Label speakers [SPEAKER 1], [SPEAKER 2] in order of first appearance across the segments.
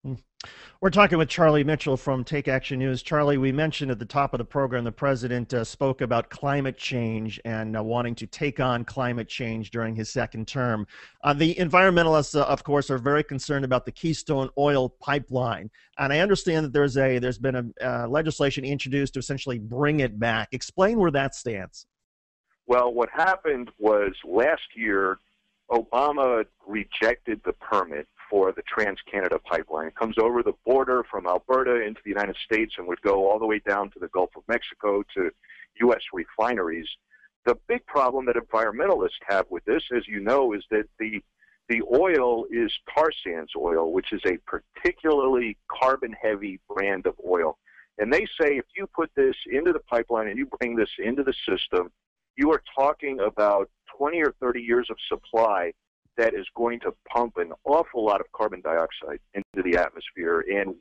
[SPEAKER 1] Hmm. We're talking with Charlie Mitchell from Take Action News. Charlie, we mentioned at the top of the program the president spoke about climate change and wanting to take on climate change during his second term. The environmentalists, of course, are very concerned about the Keystone oil pipeline, and I understand that there's been a legislation introduced to essentially bring it back. Explain where that stands.
[SPEAKER 2] Well, what happened was last year, Obama rejected the permit for the Trans-Canada pipeline. It comes over the border from Alberta into the United States and would go all the way down to the Gulf of Mexico to U.S. refineries. The big problem that environmentalists have with this, as you know, is that the oil is tar sands oil, which is a particularly carbon-heavy brand of oil. And they say if you put this into the pipeline and you bring this into the system, you are talking about 20 or 30 years of supply that is going to pump an awful lot of carbon dioxide into the atmosphere and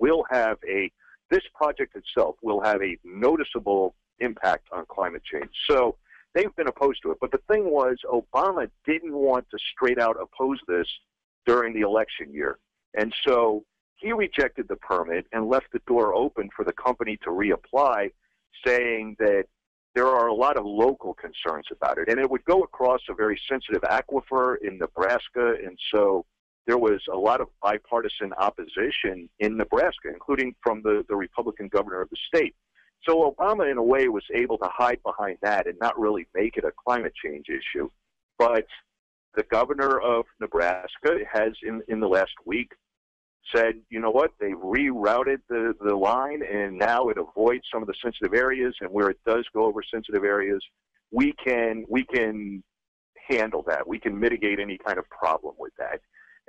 [SPEAKER 2] this project itself will have a noticeable impact on climate change. So they've been opposed to it. But the thing was, Obama didn't want to straight out oppose this during the election year. And so he rejected the permit and left the door open for the company to reapply, saying that there are a lot of local concerns about it. And it would go across a very sensitive aquifer in Nebraska. And so there was a lot of bipartisan opposition in Nebraska, including from the Republican governor of the state. So Obama, in a way, was able to hide behind that and not really make it a climate change issue. But the governor of Nebraska has, in the last week, said, you know what, they rerouted the line, and now it avoids some of the sensitive areas, and where it does go over sensitive areas, we can handle that. We can mitigate any kind of problem with that.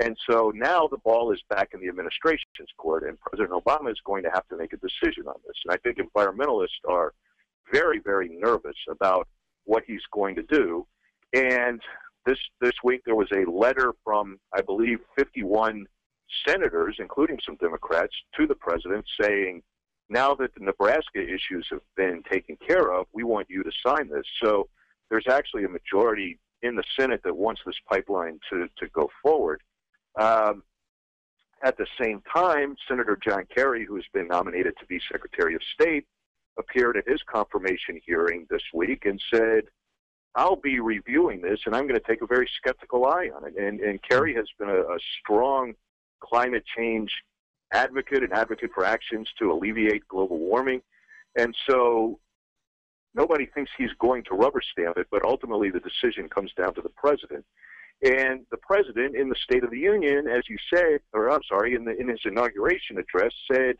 [SPEAKER 2] And so now the ball is back in the administration's court, and President Obama is going to have to make a decision on this. And I think environmentalists are very, very nervous about what he's going to do. And this week there was a letter from, I believe, 51 senators, including some Democrats, to the president saying, now that the Nebraska issues have been taken care of, we want you to sign this. So there's actually a majority in the Senate that wants this pipeline to go forward. At the same time, Senator John Kerry, who has been nominated to be Secretary of State, appeared at his confirmation hearing this week and said, I'll be reviewing this, and I'm going to take a very skeptical eye on it. And Kerry has been a strong climate change advocate and advocate for actions to alleviate global warming. And so nobody thinks he's going to rubber stamp it, but ultimately the decision comes down to the president. And the president, in the State of the Union, as you said, or I'm sorry, in his inauguration address, said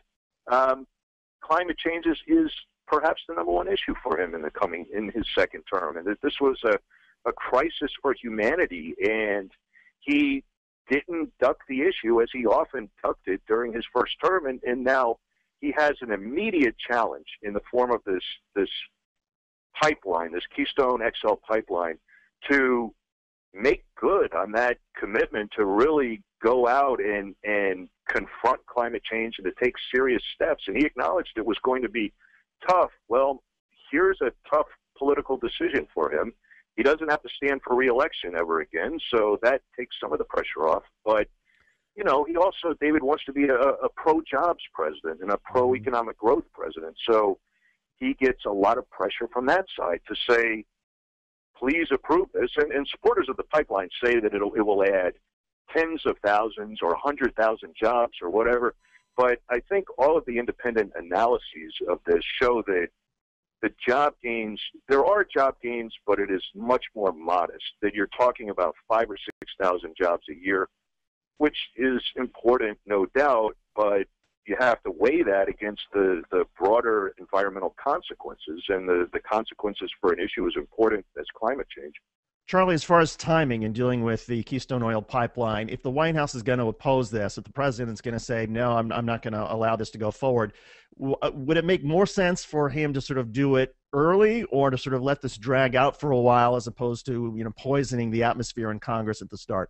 [SPEAKER 2] climate change is perhaps the number one issue for him in his second term, and that this was a crisis for humanity. And he didn't duck the issue as he often ducked it during his first term, and now he has an immediate challenge in the form of this pipeline, this Keystone XL pipeline, to make good on that commitment to really go out and confront climate change and to take serious steps. And he acknowledged it was going to be tough. Well, here's a tough political decision for him. He doesn't have to stand for re-election ever again, so that takes some of the pressure off. But, you know, he also, David, wants to be a pro-jobs president and a pro-economic growth president. So he gets a lot of pressure from that side to say, please approve this. And supporters of the pipeline say that it will add tens of thousands or 100,000 jobs or whatever. But I think all of the independent analyses of this show that the job gains, there are job gains, but it is much more modest, that you're talking about 5,000 or 6,000 jobs a year, which is important, no doubt, but you have to weigh that against the broader environmental consequences, and the consequences for an issue as important as climate change.
[SPEAKER 1] Charlie, as far as timing in dealing with the Keystone oil pipeline, if the White House is going to oppose this, if the president's going to say, no, I'm not going to allow this to go forward, would it make more sense for him to sort of do it early, or to sort of let this drag out for a while, as opposed to, you know, poisoning the atmosphere in Congress at the start?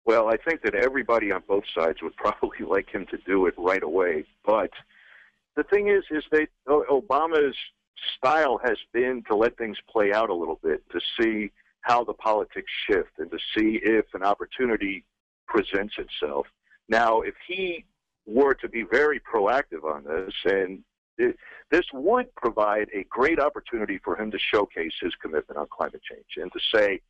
[SPEAKER 2] Well, I think that everybody on both sides would probably like him to do it right away. But the thing is that Obama's style has been to let things play out a little bit, to see how the politics shift and to see if an opportunity presents itself. Now, if he were to be very proactive on this, and this would provide a great opportunity for him to showcase his commitment on climate change and to say,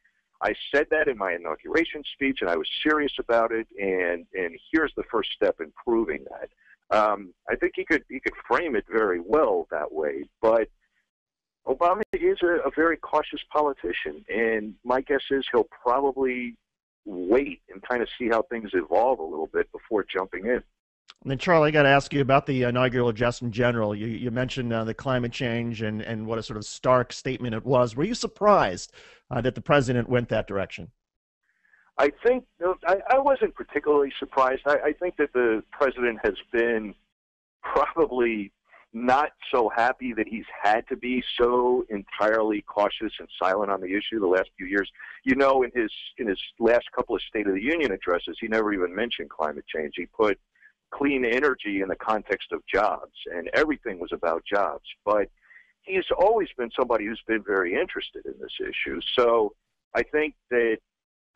[SPEAKER 2] I said that in my inauguration speech, and I was serious about it, and here's the first step in proving that. I think he could frame it very well that way, but Obama is a very cautious politician, and my guess is he'll probably wait and kind of see how things evolve a little bit before jumping in.
[SPEAKER 1] And then, Charlie, I got to ask you about the inaugural address in general. You mentioned the climate change and what a sort of stark statement it was. Were you surprised that the president went that direction?
[SPEAKER 2] I think I wasn't particularly surprised. I think that the president has been probably not so happy that he's had to be so entirely cautious and silent on the issue the last few years. You know, in his last couple of State of the Union addresses, he never even mentioned climate change. He put clean energy in the context of jobs, and everything was about jobs. But he's always been somebody who's been very interested in this issue. So I think that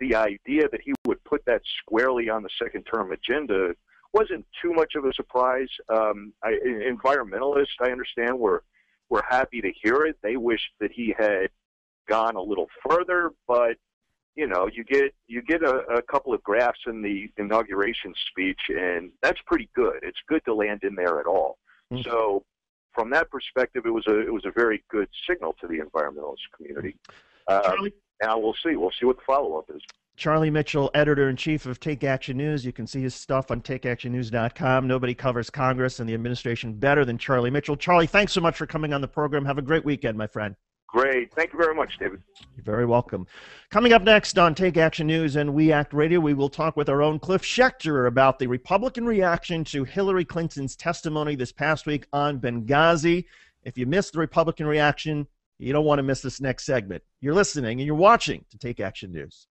[SPEAKER 2] the idea that he would put that squarely on the second-term agenda wasn't too much of a surprise. Environmentalists, I understand, were happy to hear it. They wish that he had gone a little further, but you know, you get a couple of graphs in the inauguration speech, and that's pretty good. It's good to land in there at all. Mm-hmm. So, from that perspective, it was a very good signal to the environmentalist community. Now we'll see what the follow-up is.
[SPEAKER 1] Charlie Mitchell, editor-in-chief of Take Action News. You can see his stuff on takeactionnews.com. Nobody covers Congress and the administration better than Charlie Mitchell. Charlie, thanks so much for coming on the program. Have a great weekend, my friend.
[SPEAKER 2] Great. Thank you very much, David.
[SPEAKER 1] You're very welcome. Coming up next on Take Action News and We Act Radio, we will talk with our own Cliff Schechter about the Republican reaction to Hillary Clinton's testimony this past week on Benghazi. If you missed the Republican reaction, you don't want to miss this next segment. You're listening and you're watching to Take Action News.